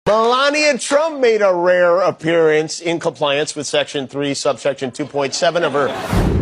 Melania Trump made a rare appearance in compliance with Section 3, subsection 2.7 of her.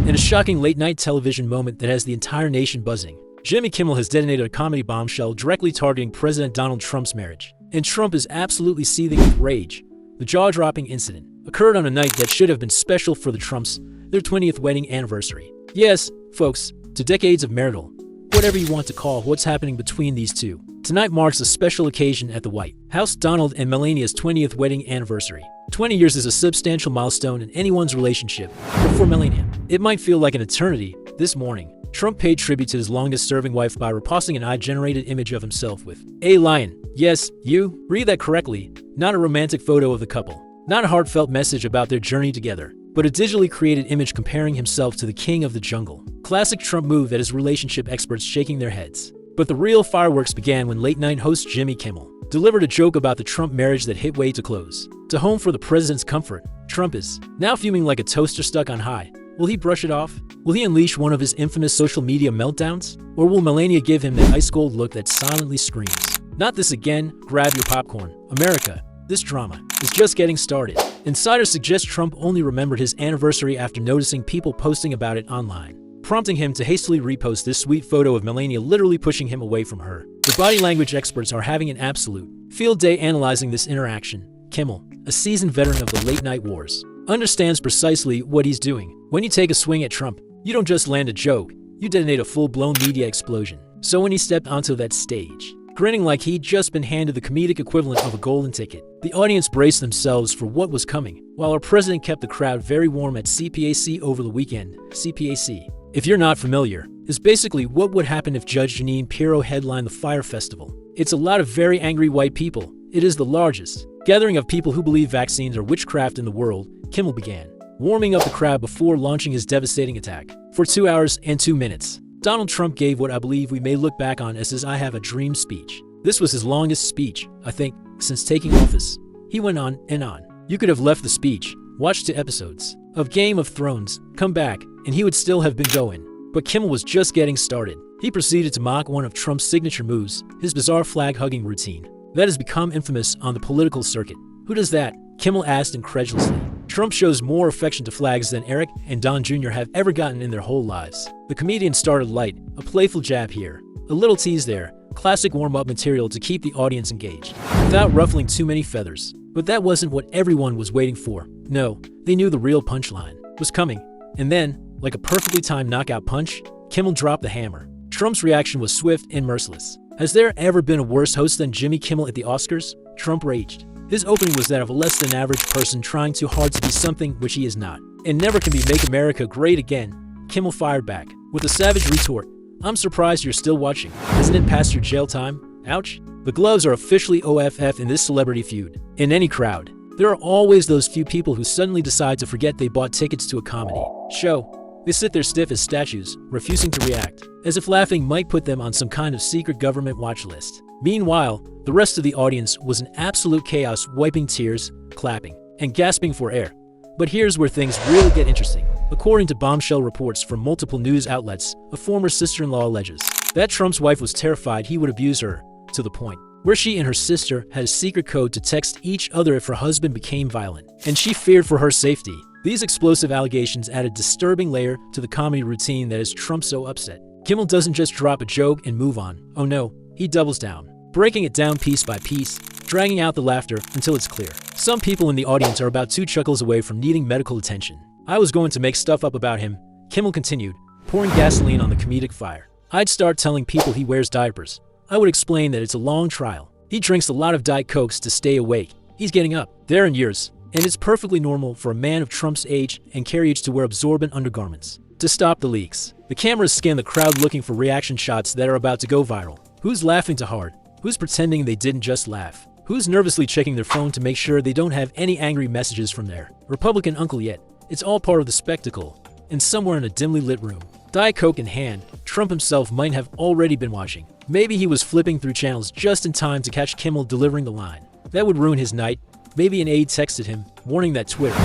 In a shocking late-night television moment that has the entire nation buzzing, Jimmy Kimmel has detonated a comedy bombshell directly targeting President Donald Trump's marriage. And Trump is absolutely seething with rage. The jaw-dropping incident occurred on a night that should have been special for the Trumps, their 20th wedding anniversary. Yes, folks, to decades of marital, whatever you want to call what's happening between these two. Tonight marks a special occasion at the White House, Donald and Melania's 20th wedding anniversary. 20 years is a substantial milestone in anyone's relationship, but for Melania, it might feel like an eternity. This morning, Trump paid tribute to his longest-serving wife by reposting an AI-generated image of himself with a lion. Yes, you read that correctly, not a romantic photo of the couple, not a heartfelt message about their journey together, but a digitally created image comparing himself to the king of the jungle. Classic Trump move that has relationship experts shaking their heads. But the real fireworks began when late-night host Jimmy Kimmel delivered a joke about the Trump marriage that hit way too close to home for the president's comfort. Trump is now fuming like a toaster stuck on high. Will he brush it off? Will he unleash one of his infamous social media meltdowns? Or will Melania give him the ice-cold look that silently screams, "Not this again, grab your popcorn. America, this drama is just getting started." Insiders suggest Trump only remembered his anniversary after noticing people posting about it online, prompting him to hastily repost this sweet photo of Melania literally pushing him away from her. The body language experts are having an absolute field day analyzing this interaction. Kimmel, a seasoned veteran of the late-night wars, understands precisely what he's doing. When you take a swing at Trump, you don't just land a joke, you detonate a full-blown media explosion. So when he stepped onto that stage, grinning like he'd just been handed the comedic equivalent of a golden ticket, the audience braced themselves for what was coming, while our president kept the crowd very warm at CPAC over the weekend. CPAC, if you're not familiar, is basically what would happen if Judge Jeanine Pirro headlined the Fire Festival. It's a lot of very angry white people. It is the largest gathering of people who believe vaccines are witchcraft in the world. Kimmel began warming up the crowd before launching his devastating attack. For 2 hours and 2 minutes, Donald Trump gave what I believe we may look back on as his "I have a dream" speech. This was his longest speech, I think, since taking office. He went on and on. You could have left the speech, watched 2 episodes of Game of Thrones, come back, and he would still have been going. But Kimmel was just getting started. He proceeded to mock one of Trump's signature moves, his bizarre flag-hugging routine that has become infamous on the political circuit. Who does that? Kimmel asked incredulously. Trump shows more affection to flags than Eric and Don Jr. have ever gotten in their whole lives. The comedian started light, a playful jab here, a little tease there, classic warm-up material to keep the audience engaged, without ruffling too many feathers. But that wasn't what everyone was waiting for. No, they knew the real punchline was coming. And then, like a perfectly timed knockout punch, Kimmel dropped the hammer. Trump's reaction was swift and merciless. Has there ever been a worse host than Jimmy Kimmel at the Oscars? Trump raged. His opening was that of a less-than-average person trying too hard to be something which he is not, and never can be "Make America Great Again." Kimmel fired back with a savage retort. "I'm surprised you're still watching. Isn't it past your jail time? Ouch." The gloves are officially OFF in this celebrity feud. In any crowd, there are always those few people who suddenly decide to forget they bought tickets to a comedy show. They sit there stiff as statues, refusing to react, as if laughing might put them on some kind of secret government watch list. Meanwhile, the rest of the audience was in absolute chaos, wiping tears, clapping, and gasping for air. But here's where things really get interesting. According to bombshell reports from multiple news outlets, a former sister-in-law alleges that Trump's wife was terrified he would abuse her, to the point where she and her sister had a secret code to text each other if her husband became violent, and she feared for her safety. These explosive allegations add a disturbing layer to the comedy routine that has Trump so upset. Kimmel doesn't just drop a joke and move on. Oh no, he doubles down, breaking it down piece by piece, dragging out the laughter until it's clear some people in the audience are about 2 chuckles away from needing medical attention. "I was going to make stuff up about him," Kimmel continued, pouring gasoline on the comedic fire. "I'd start telling people he wears diapers. I would explain that it's a long trial. He drinks a lot of Diet Cokes to stay awake. He's getting up there in years, and it's perfectly normal for a man of Trump's age and carriage to wear absorbent undergarments to stop the leaks." The cameras scan the crowd looking for reaction shots that are about to go viral. Who's laughing too hard? Who's pretending they didn't just laugh? Who's nervously checking their phone to make sure they don't have any angry messages from their Republican uncle yet? It's all part of the spectacle. And somewhere in a dimly lit room, Diet Coke in hand, Trump himself might have already been watching. Maybe he was flipping through channels just in time to catch Kimmel delivering the line. That would ruin his night. Maybe an aide texted him, warning that Twitter,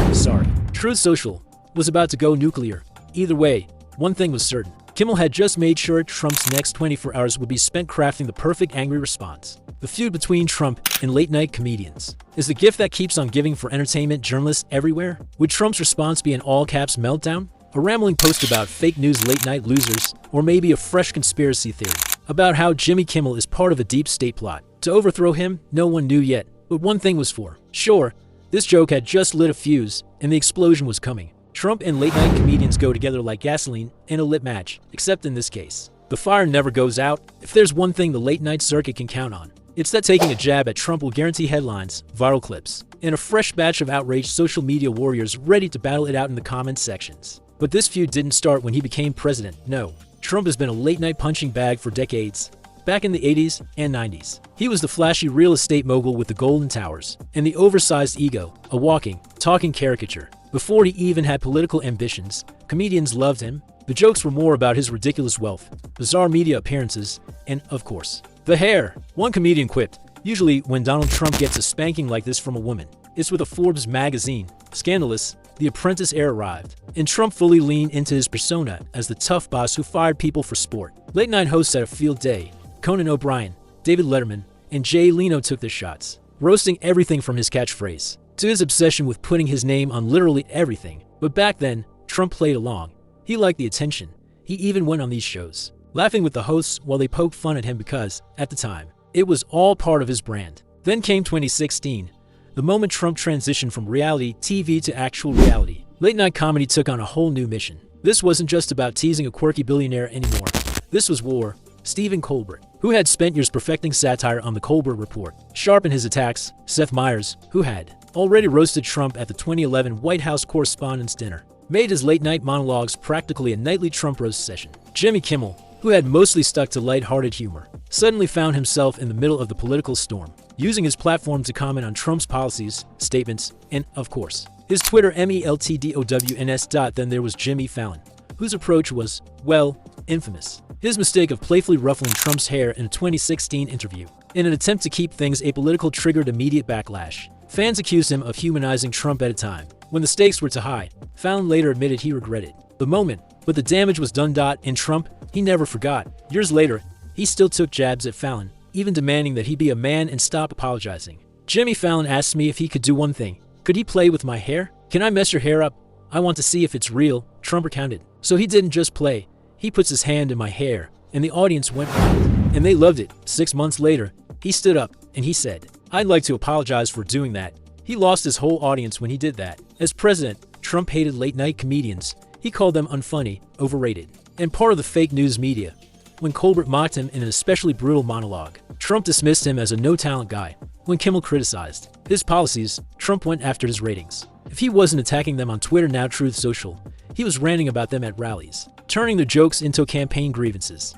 Truth Social, was about to go nuclear. Either way, one thing was certain. Kimmel had just made sure Trump's next 24 hours would be spent crafting the perfect angry response. The feud between Trump and late-night comedians is the gift that keeps on giving for entertainment journalists everywhere. Would Trump's response be an all-caps meltdown, a rambling post about fake news late-night losers, or maybe a fresh conspiracy theory about how Jimmy Kimmel is part of a deep state plot to overthrow him? No one knew yet, but one thing was for sure. This joke had just lit a fuse, and the explosion was coming. Trump and late-night comedians go together like gasoline and a lit match, except in this case, the fire never goes out. If there's one thing the late-night circuit can count on, it's that taking a jab at Trump will guarantee headlines, viral clips, and a fresh batch of outraged social media warriors ready to battle it out in the comments sections. But this feud didn't start when he became president. No, Trump has been a late-night punching bag for decades. Back in the 80s and 90s, he was the flashy real estate mogul with the golden towers and the oversized ego, a walking, talking caricature. Before he even had political ambitions, comedians loved him. The jokes were more about his ridiculous wealth, bizarre media appearances, and, of course, the hair. One comedian quipped, "Usually when Donald Trump gets a spanking like this from a woman, it's with a Forbes magazine." Scandalous, the Apprentice era arrived, and Trump fully leaned into his persona as the tough boss who fired people for sport. Late-night hosts had a field day. Conan O'Brien, David Letterman, and Jay Leno took their shots, roasting everything from his catchphrase to his obsession with putting his name on literally everything. But back then, Trump played along. He liked the attention. He even went on these shows, laughing with the hosts while they poked fun at him because, at the time, it was all part of his brand. Then came 2016, the moment Trump transitioned from reality TV to actual reality. Late-night comedy took on a whole new mission. This wasn't just about teasing a quirky billionaire anymore. This was war. Stephen Colbert, who had spent years perfecting satire on The Colbert Report, sharpened his attacks. Seth Meyers, who had already roasted Trump at the 2011 White House Correspondents' Dinner, made his late-night monologues practically a nightly Trump roast session. Jimmy Kimmel, who had mostly stuck to light-hearted humor, suddenly found himself in the middle of the political storm, using his platform to comment on Trump's policies, statements, and, of course, his Twitter MELTDOWNS. Then there was Jimmy Fallon, whose approach was, well, infamous. His mistake of playfully ruffling Trump's hair in a 2016 interview. In an attempt to keep things apolitical triggered immediate backlash. Fans accused him of humanizing Trump at a time when the stakes were too high. Fallon later admitted he regretted the moment, but the damage was done. And Trump, he never forgot. Years later, he still took jabs at Fallon, even demanding that he be a man and stop apologizing. Jimmy Fallon asked me if he could do one thing. Could he play with my hair? Can I mess your hair up? I want to see if it's real, Trump recounted. So he didn't just play. He puts his hand in my hair, and the audience went wild, and they loved it. 6 months later, he stood up, and he said, "I'd like to apologize for doing that." He lost his whole audience when he did that. As president, Trump hated late-night comedians. He called them unfunny, overrated, and part of the fake news media. When Colbert mocked him in an especially brutal monologue, Trump dismissed him as a no-talent guy. When Kimmel criticized his policies, Trump went after his ratings. If he wasn't attacking them on Twitter, now Truth Social, he was ranting about them at rallies, turning their jokes into campaign grievances.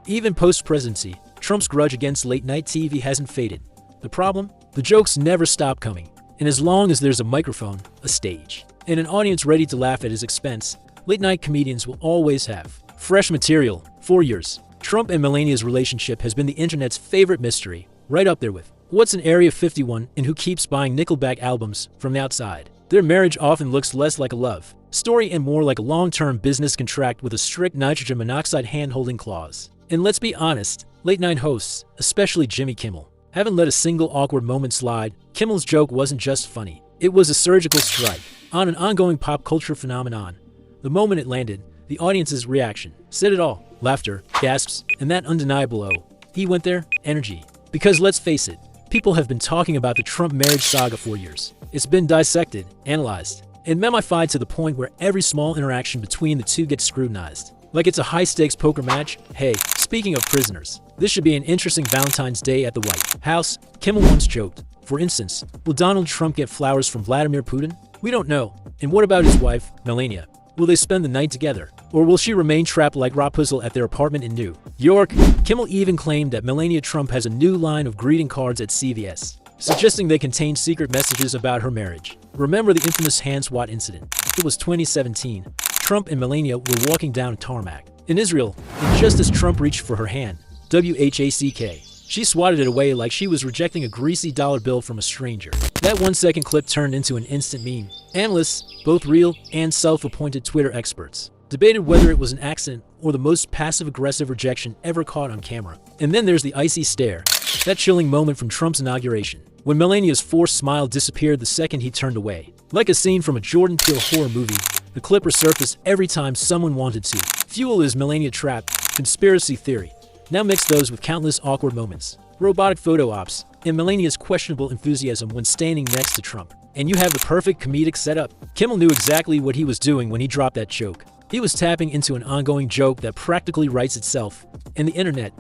Even post-presidency, Trump's grudge against late-night TV hasn't faded. The problem? The jokes never stop coming. And as long as there's a microphone, a stage, and an audience ready to laugh at his expense, late-night comedians will always have fresh material. For years, Trump and Melania's relationship has been the internet's favorite mystery, right up there with what's an Area 51 and who keeps buying Nickelback albums from the outside. Their marriage often looks less like a love story and more like a long-term business contract with a strict nitrogen monoxide hand-holding clause. And let's be honest, late-night hosts, especially Jimmy Kimmel, haven't let a single awkward moment slide. Kimmel's joke wasn't just funny. It was a surgical strike on an ongoing pop culture phenomenon. The moment it landed, the audience's reaction said it all. Laughter, gasps, and that undeniable "oh, he went there" energy. Because let's face it, people have been talking about the Trump marriage saga for years. It's been dissected, analyzed, and memified to the point where every small interaction between the two gets scrutinized. Like it's a high-stakes poker match. Hey, speaking of prisoners, this should be an interesting Valentine's Day at the White House. Kimmel once joked, for instance, will Donald Trump get flowers from Vladimir Putin? We don't know. And what about his wife, Melania? Will they spend the night together? Or will she remain trapped like Rapunzel at their apartment in New York? Kimmel even claimed that Melania Trump has a new line of greeting cards at CVS, suggesting they contain secret messages about her marriage. Remember the infamous hand swat incident? It was 2017. Trump and Melania were walking down tarmac in Israel, and just as Trump reached for her hand, WHACK, she swatted it away like she was rejecting a greasy dollar bill from a stranger. That 1-second clip turned into an instant meme. Analysts, both real and self-appointed Twitter experts, debated whether it was an accident or the most passive-aggressive rejection ever caught on camera. And then there's the icy stare, that chilling moment from Trump's inauguration, when Melania's forced smile disappeared the second he turned away. Like a scene from a Jordan Peele horror movie, the clip resurfaced every time someone wanted to. Fuel is Melania trap, conspiracy theory. Now mix those with countless awkward moments, robotic photo ops, and Melania's questionable enthusiasm when standing next to Trump, and you have the perfect comedic setup. Kimmel knew exactly what he was doing when he dropped that joke. He was tapping into an ongoing joke that practically writes itself. And the internet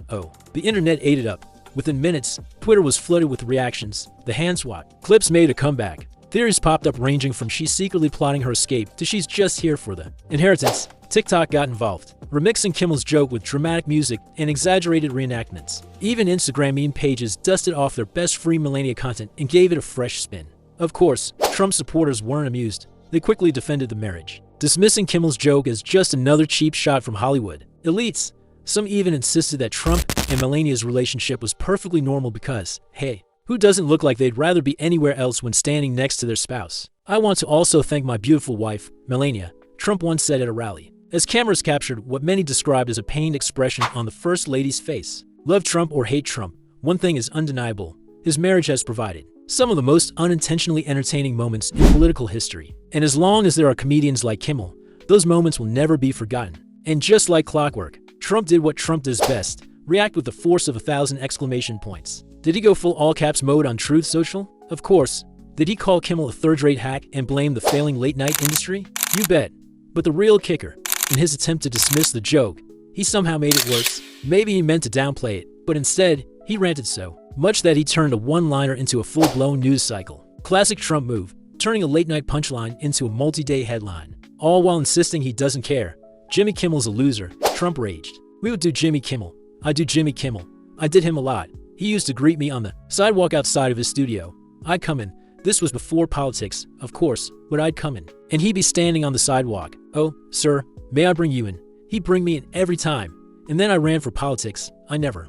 ate it up. Within minutes, Twitter was flooded with reactions. The hand swat clips made a comeback. Theories popped up ranging from she's secretly plotting her escape to she's just here for the inheritance. TikTok got involved, remixing Kimmel's joke with dramatic music and exaggerated reenactments. Even Instagram meme pages dusted off their best free Melania content and gave it a fresh spin. Of course, Trump supporters weren't amused. They quickly defended the marriage, dismissing Kimmel's joke as just another cheap shot from Hollywood elites. Some even insisted that Trump and Melania's relationship was perfectly normal because, hey, who doesn't look like they'd rather be anywhere else when standing next to their spouse? I want to also thank my beautiful wife, Melania, Trump once said at a rally, as cameras captured what many described as a pained expression on the First Lady's face. Love Trump or hate Trump, one thing is undeniable: his marriage has provided some of the most unintentionally entertaining moments in political history. And as long as there are comedians like Kimmel, those moments will never be forgotten. And just like clockwork, Trump did what Trump does best: react with the force of 1,000 exclamation points. Did he go full all-caps mode on Truth Social? Of course. Did he call Kimmel a third-rate hack and blame the failing late-night industry? You bet. But the real kicker, in his attempt to dismiss the joke, he somehow made it worse. Maybe he meant to downplay it, but instead, he ranted so much that he turned a one-liner into a full-blown news cycle. Classic Trump move, turning a late-night punchline into a multi-day headline, all while insisting he doesn't care. Jimmy Kimmel's a loser, Trump raged. We would do Jimmy Kimmel. I do Jimmy Kimmel. I did him a lot. He used to greet me on the sidewalk outside of his studio. I'd come in. This was before politics, of course, but I'd come in. And he'd be standing on the sidewalk. Oh, sir, may I bring you in? He'd bring me in every time. And then I ran for politics. I never,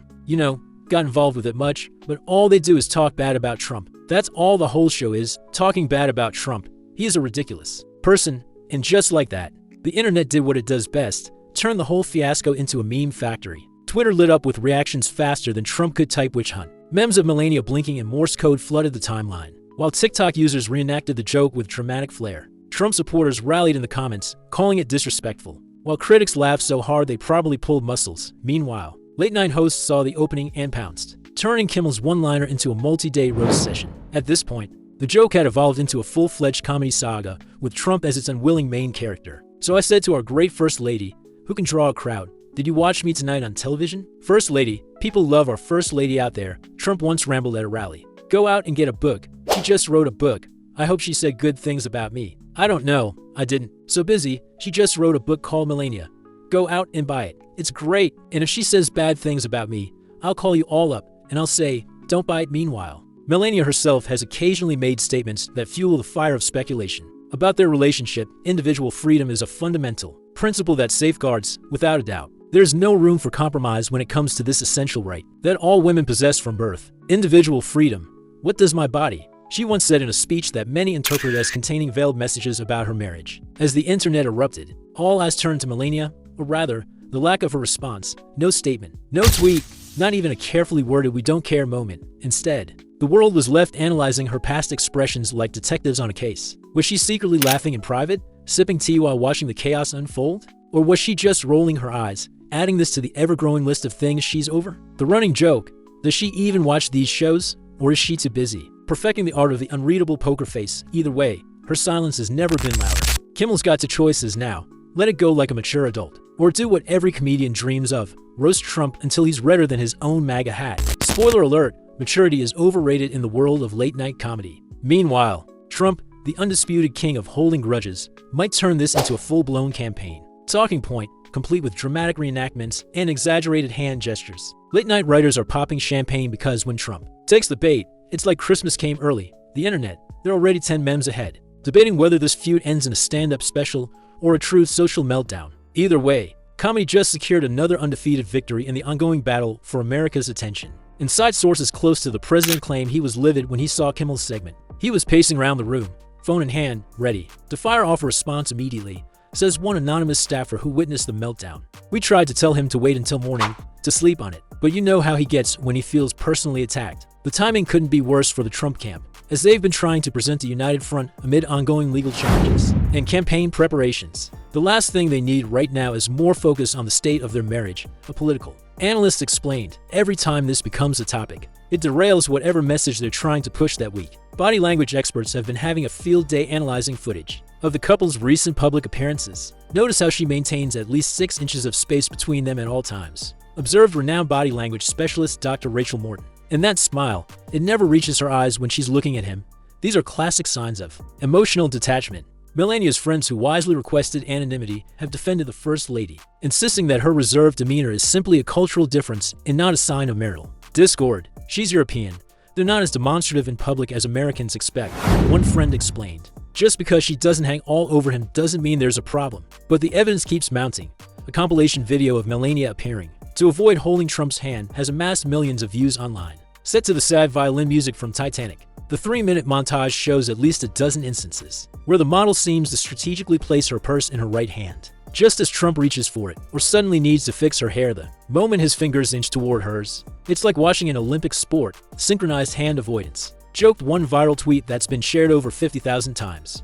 got involved with it much, but all they do is talk bad about Trump. That's all the whole show is, talking bad about Trump. He is a ridiculous person, and just like that, the internet did what it does best, turn the whole fiasco into a meme factory. Twitter lit up with reactions faster than Trump could type witch hunt. Memes of Melania blinking and Morse code flooded the timeline, while TikTok users reenacted the joke with dramatic flair. Trump supporters rallied in the comments, calling it disrespectful, while critics laughed so hard they probably pulled muscles. Meanwhile, late-night hosts saw the opening and pounced, turning Kimmel's one-liner into a multi-day roast session. At this point, the joke had evolved into a full-fledged comedy saga, with Trump as its unwilling main character. So I said to our great First Lady, who can draw a crowd, "Did you watch me tonight on television?" First Lady, people love our First Lady out there, Trump once rambled at a rally. Go out and get a book. She just wrote a book. I hope she said good things about me. I don't know. I didn't. So busy, she just wrote a book called Melania. Go out and buy it. It's great. And if she says bad things about me, I'll call you all up and I'll say, don't buy it. Meanwhile, Melania herself has occasionally made statements that fuel the fire of speculation. About their relationship, individual freedom is a fundamental principle that safeguards, without a doubt. There's no room for compromise when it comes to this essential right that all women possess from birth: individual freedom. What does my body? She once said in a speech that many interpreted as containing veiled messages about her marriage. As the internet erupted, all eyes turned to Melania, or rather, the lack of a response. No statement, no tweet, not even a carefully worded "we don't care" moment. Instead, the world was left analyzing her past expressions like detectives on a case. Was she secretly laughing in private, sipping tea while watching the chaos unfold? Or was she just rolling her eyes, adding this to the ever-growing list of things she's over? The running joke: does she even watch these shows? Or is she too busy perfecting the art of the unreadable poker face? Either way, her silence has never been louder. Kimmel's got two choices now: let it go like a mature adult, or do what every comedian dreams of, roast Trump until he's redder than his own MAGA hat. Spoiler alert, maturity is overrated in the world of late-night comedy. Meanwhile, Trump, the undisputed king of holding grudges, might turn this into a full-blown campaign talking point, complete with dramatic reenactments and exaggerated hand gestures. Late-night writers are popping champagne because when Trump takes the bait, it's like Christmas came early. The internet, they're already 10 memes ahead, debating whether this feud ends in a stand-up special or a true social meltdown. Either way, comedy just secured another undefeated victory in the ongoing battle for America's attention. Inside sources close to the president claim he was livid when he saw Kimmel's segment. He was pacing around the room, phone in hand, ready to fire off a response immediately, says one anonymous staffer who witnessed the meltdown. "We tried to tell him to wait until morning to sleep on it, but you know how he gets when he feels personally attacked." The timing couldn't be worse for the Trump camp, as they've been trying to present a united front amid ongoing legal challenges and campaign preparations. The last thing they need right now is more focus on the state of their marriage, a political analyst explained. "Every time this becomes a topic, it derails whatever message they're trying to push that week." Body language experts have been having a field day analyzing footage of the couple's recent public appearances. "Notice how she maintains at least 6 inches of space between them at all times," observed renowned body language specialist Dr. Rachel Morton. "And that smile, it never reaches her eyes when she's looking at him. These are classic signs of emotional detachment." Melania's friends, who wisely requested anonymity, have defended the First Lady, insisting that her reserved demeanor is simply a cultural difference and not a sign of marital discord. "She's European. They're not as demonstrative in public as Americans expect," one friend explained. "Just because she doesn't hang all over him doesn't mean there's a problem." But the evidence keeps mounting. A compilation video of Melania appearing to avoid holding Trump's hand has amassed millions of views online. Set to the sad violin music from Titanic, the 3-minute montage shows at least a dozen instances where the model seems to strategically place her purse in her right hand, just as Trump reaches for it, or suddenly needs to fix her hair the moment his fingers inch toward hers. "It's like watching an Olympic sport, synchronized hand avoidance," joked one viral tweet that's been shared over 50,000 times.